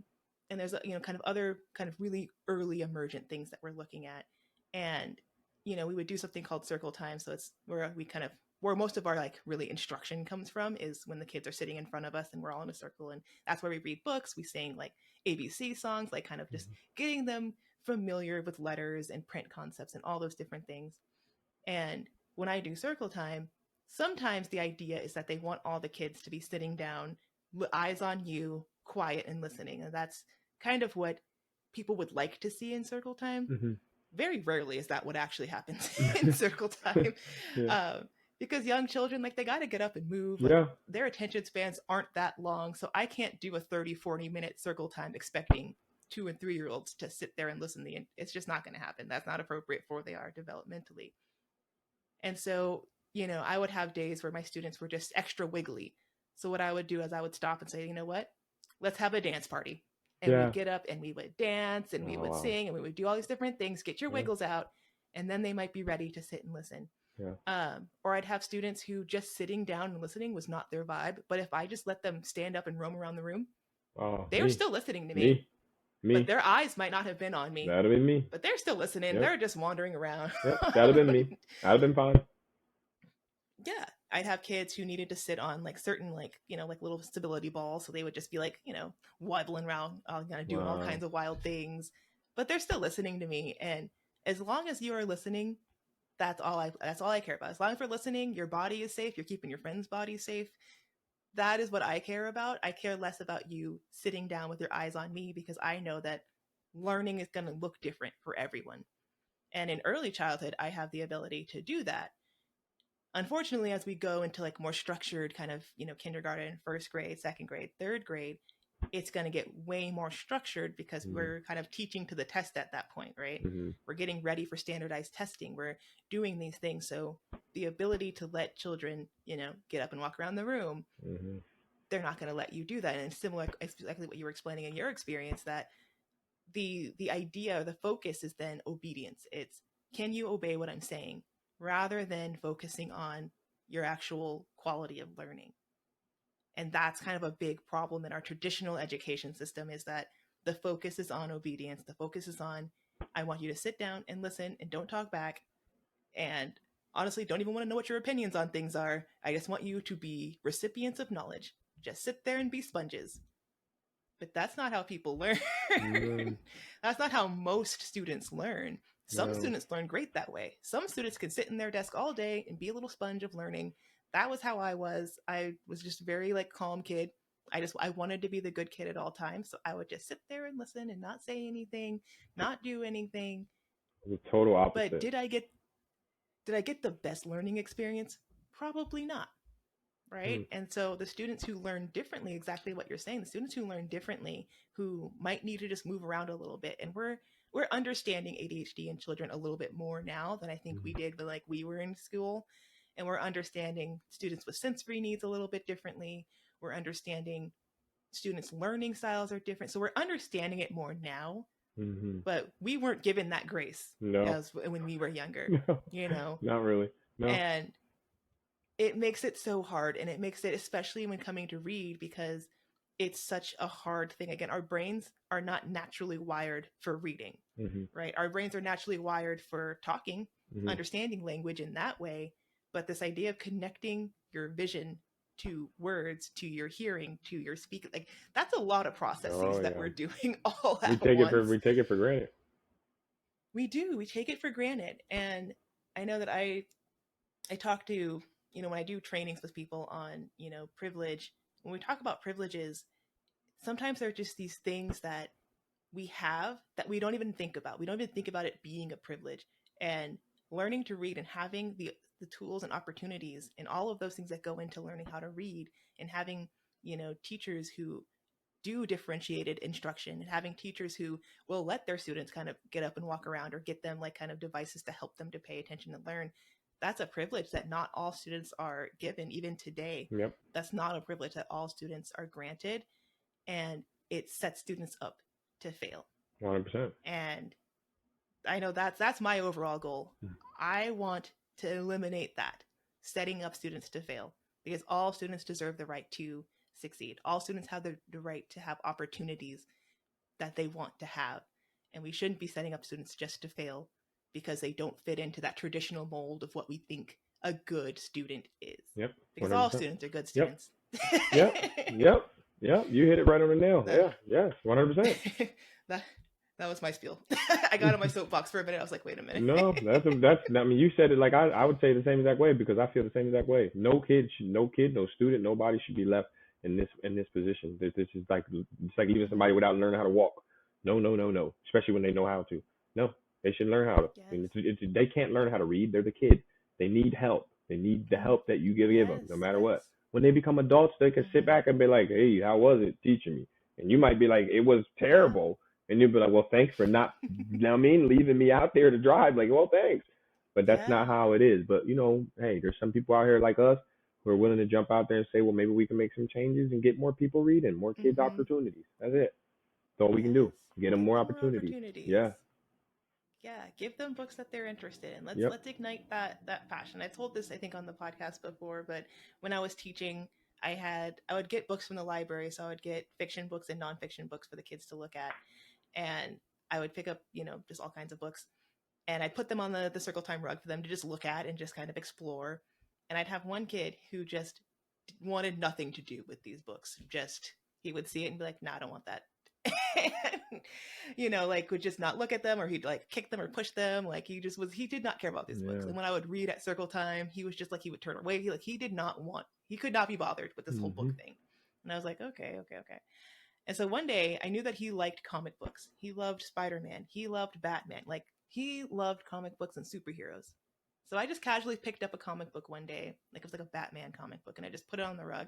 And there's kind of other kind of really early emergent things that we're looking at. And we would do something called circle time. So it's where we kind of, where most of our like really instruction comes from is when the kids are sitting in front of us and we're all in a circle, and that's where we read books, we sing like ABC songs, like kind of just getting them familiar with letters and print concepts and all those different things. And when I do circle time, sometimes the idea is that they want all the kids to be sitting down, eyes on you, quiet and listening. And that's kind of what people would like to see in circle time. Hmm. Very rarely is that what actually happens in circle time. Yeah. Um, because young children, like they got to get up and move. Like Yeah. their attention spans aren't that long. So I can't do a 30, 40-minute circle time expecting 2 and 3 year olds to sit there and listen. It's just not going to happen. That's not appropriate for where they are developmentally. And so, I would have days where my students were just extra wiggly. So what I would do is I would stop and say, you know what? Let's have a dance party. And we'd Yeah. get up and we would dance and we Oh would wow. sing and we would do all these different things, get your Yeah. wiggles out, and then they might be ready to sit and listen. Yeah. Or I'd have students who just sitting down and listening was not their vibe. But if I just let them stand up and roam around the room, Oh, they were me. still listening to me. Me. But Me. their eyes might not have been on me, That'd have been me. but they're still listening. Yep. They're just wandering around. Yep. That'd have been me. I'd have been fine. Yeah, I'd have kids who needed to sit on like certain like little stability balls, so they would just be like wobbling around, doing all Wow. kinds of wild things, but they're still listening to me. And as long as you are listening, that's all I care about. As long as you're listening, your body is safe, you're keeping your friend's body safe. That is what I care about. I care less about you sitting down with your eyes on me, because I know that learning is going to look different for everyone. And in early childhood, I have the ability to do that. Unfortunately, as we go into like more structured kind of kindergarten, first grade, second grade, third grade, it's going to get way more structured, because Mm-hmm. we're kind of teaching to the test at that point, right? Mm-hmm. We're getting ready for standardized testing, we're doing these things. So the ability to let children get up and walk around the room, Mm-hmm. they're not going to let you do that. And similar, exactly what you were explaining in your experience, that the idea, the focus is then obedience. It's, can you obey what I'm saying, rather than focusing on your actual quality of learning. And that's kind of a big problem in our traditional education system, is that the focus is on obedience. The focus is on, I want you to sit down and listen and don't talk back. And honestly, don't even want to know what your opinions on things are. I just want you to be recipients of knowledge. Just sit there and be sponges. But that's not how people learn. Mm-hmm. That's not how most students learn. Some No. students learn great that way. Some students can sit in their desk all day and be a little sponge of learning. That was how I was. I was just very like calm kid. I wanted to be the good kid at all times. So I would just sit there and listen and not say anything, not do anything. The total But opposite. did I get the best learning experience? Probably not. Right. Mm. And so the students who learn differently, exactly what you're saying, the students who learn differently, who might need to just move around a little bit. And we're understanding ADHD in children a little bit more now than I think we Mm-hmm. did when like we were in school. And we're understanding students with sensory needs a little bit differently. We're understanding students' learning styles are different. So we're understanding it more now, Mhm. but we weren't given that grace No. as when we were younger, No. you know? Not really. No. And it makes it so hard, and it makes it, especially when coming to read, because it's such a hard thing. Again, our brains are not naturally wired for reading, Mhm. right? Our brains are naturally wired for talking, Mhm. understanding language in that way. But this idea of connecting your vision to words, to your hearing, to your speaking, like that's a lot of Oh processes that yeah. we're doing all We at take it for once. granted. We do. We take it for granted. And I know that I talk to, when I do trainings with people on, privilege, when we talk about privileges, sometimes they're just these things that we have that we don't even think about. We don't even think about it being a privilege. And learning to read and having the tools and opportunities and all of those things that go into learning how to read, and having, teachers who do differentiated instruction, and having teachers who will let their students kind of get up and walk around, or get them like kind of devices to help them to pay attention and learn. That's a privilege that not all students are given, even today. Yep. That's not a privilege that all students are granted, and it sets students up to fail. 100%. And I know that's my overall goal. I want to eliminate that, setting up students to fail, because all students deserve the right to succeed. All students have the right to have opportunities that they want to have. And we shouldn't be setting up students just to fail because they don't fit into that traditional mold of what we think a good student is. Yep. Because all 100%. students are good Yep. students. Yep. Yep. Yep. You hit it right on the nail. that, Yeah. Yes. 100%. that that was my spiel. I got on my soapbox for a minute. I was like, wait a minute. No, that's. I mean, you said it like I would say the same exact way, because I feel the same exact way. No kid, no student, nobody should be left in this position. This is like it's like leaving somebody without learning how to walk. No, no, no, no. Especially when they know how to. No, they should learn how to. I Yes. mean, they can't learn how to read. They're the kid. They need help. They need the help that you give them, no Yes. matter what. Yes. When they become adults, they can sit Mm-hmm. back and be like, "Hey, how was it teaching me?" And you might be like, "It was Yeah. terrible." And you'll be like, well, thanks for not, you know what I mean, leaving me out there to drive. Like, well, thanks. But that's Yeah. not how it is. But, hey, there's some people out here like us who are willing to jump out there and say, well, maybe we can make some changes and get more people reading, more kids Mm-hmm. opportunities. That's it. That's all we can do. Yes. Get them Give more them more opportunities. opportunities. Yeah. Yeah. Give them books that they're interested in. Let's Yep. let's ignite that passion. I told this, I think, on the podcast before, but when I was teaching, I would get books from the library, so I would get fiction books and nonfiction books for the kids to look at, and I would pick up, just all kinds of books, and I'd put them on the circle time rug for them to just look at and just kind of explore. And I'd have one kid who just wanted nothing to do with these books. Just he would see it and be like, "No, I don't want that." And, like would just not look at them, or he'd like kick them or push them. Like he did not care about these books. Yeah. And when I would read at circle time, he was just like he would turn away. He could not be bothered with this whole Mm-hmm. book thing. And I was like, okay, okay, okay. And so one day I knew that he liked comic books. He loved Spider-Man. He loved Batman. Like he loved comic books and superheroes. So I just casually picked up a comic book one day, like it was like a Batman comic book, and I just put it on the rug.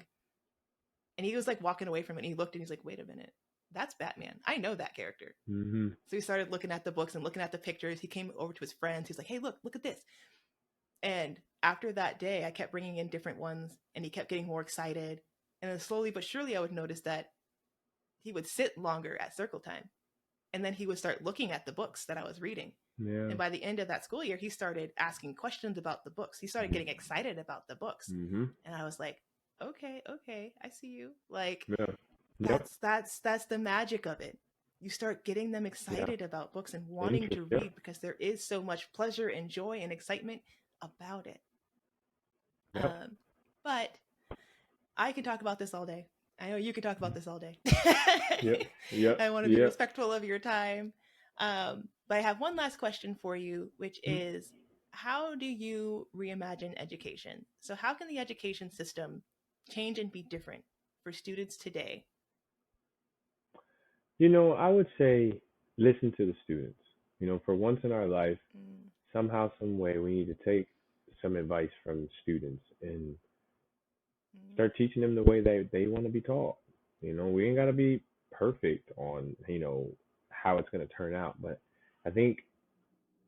And he was like walking away from it, and he looked and he's like, wait a minute, that's Batman. I know that character. Mm-hmm. So he started looking at the books and looking at the pictures. He came over to his friends. He's like, hey, look at this. And after that day, I kept bringing in different ones, and he kept getting more excited. And then slowly but surely, I would notice that he would sit longer at circle time. And then he would start looking at the books that I was reading. Yeah. And by the end of that school year, he started asking questions about the books. He started getting excited about the books. Mm-hmm. And I was like, okay, I see you. Like Yeah. Yep. that's the magic of it. You start getting them Yeah. excited about books and wanting to Yeah. read because there is so much pleasure and joy and excitement about it. Yep. But I can talk about this all day. I know you can talk about this all day. Yep. Yep. I want to be Yep. respectful of your time. But I have one last question for you, which is, how do you reimagine education? So how can the education system change and be different for students today? I would say listen to the students. For once in our life, Mm, somehow, some way, we need to take some advice from students and mm, start teaching them the way they want to be taught. We ain't gotta be perfect on, how it's gonna turn out. But I think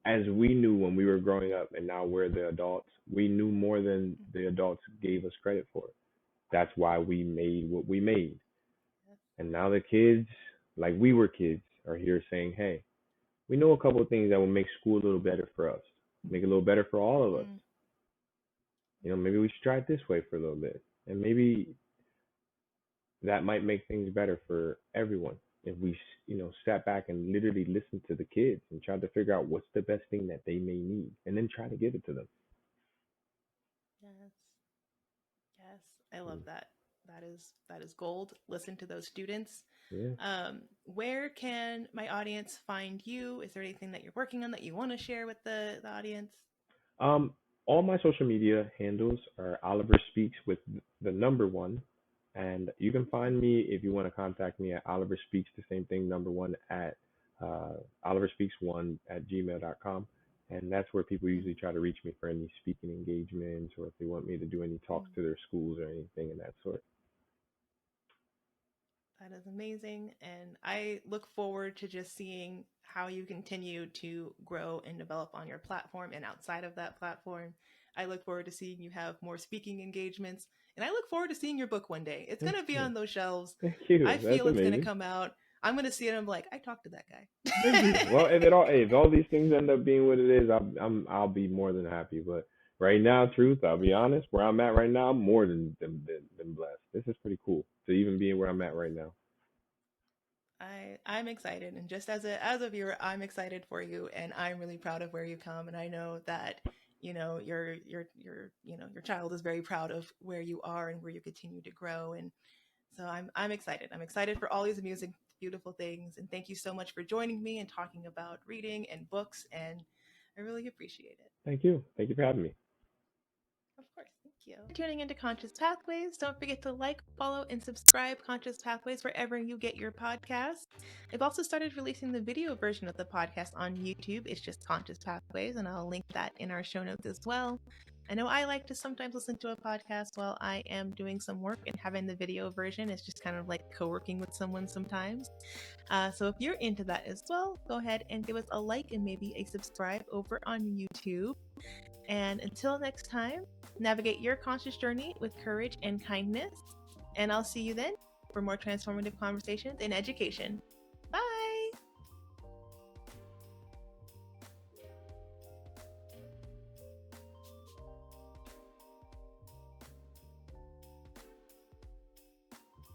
as we knew when we were growing up and now we're the adults, we knew more than mm. the adults gave us credit for. That's why we made what we made. Yes. And now the kids, like we were kids, are here saying, hey, we know a couple of things that will make school a little better for us, make it a little better for all of us. Mm. Maybe we should try it this way for a little bit. And maybe that might make things better for everyone if we, sat back and literally listened to the kids and tried to figure out what's the best thing that they may need and then try to give it to them. Yes. Yes. I love Mm. that. That is gold. Listen to those students. Yeah. Where can my audience find you? Is there anything that you're working on that you want to share with the audience? Um, all my social media handles are Oliver Speaks with the number one. And you can find me if you want to contact me at Oliver Speaks, the same thing, number one at Oliver Speaks one at gmail.com. And that's where people Mm. usually try to reach me for any speaking engagements or if they want me to do any talks Mm. to their schools or anything of that sort. That is amazing. And I look forward to just seeing how you continue to grow and develop on your platform and outside of that platform. I look forward to seeing you have more speaking engagements. And I look forward to seeing your book one day. It's going Thank to be you. on those shelves. Thank you. I That's feel it's going to amazing. come out. I'm going to see it and I'm like, I talked to that Thank you. guy. Well, if all these things end up being what it is, I'll be more than happy. But right now, truth, I'll be honest, where I'm at right now, I'm more than blessed. This is pretty cool to even be where I'm at right now. I'm excited, and just as a viewer, I'm excited for you, and I'm really proud of where you come, and I know that your child is very proud of where you are and where you continue to grow, and so I'm excited. I'm excited for all these amazing, beautiful things, and thank you so much for joining me and talking about reading and books, and I really appreciate it. Thank you. Thank you for having me. Of course, thank you. Tuning into Conscious Pathways. Don't forget to like, follow, and subscribe Conscious Pathways wherever you get your podcasts. I've also started releasing the video version of the podcast on YouTube. It's just Conscious Pathways, and I'll link that in our show notes as well. I know I like to sometimes listen to a podcast while I am doing some work, and having the video version is just kind of like co-working with someone sometimes. So if you're into that as well, go ahead and give us a like and maybe a subscribe over on YouTube. And until next time, navigate your conscious journey with courage and kindness. And I'll see you then for more transformative conversations in education.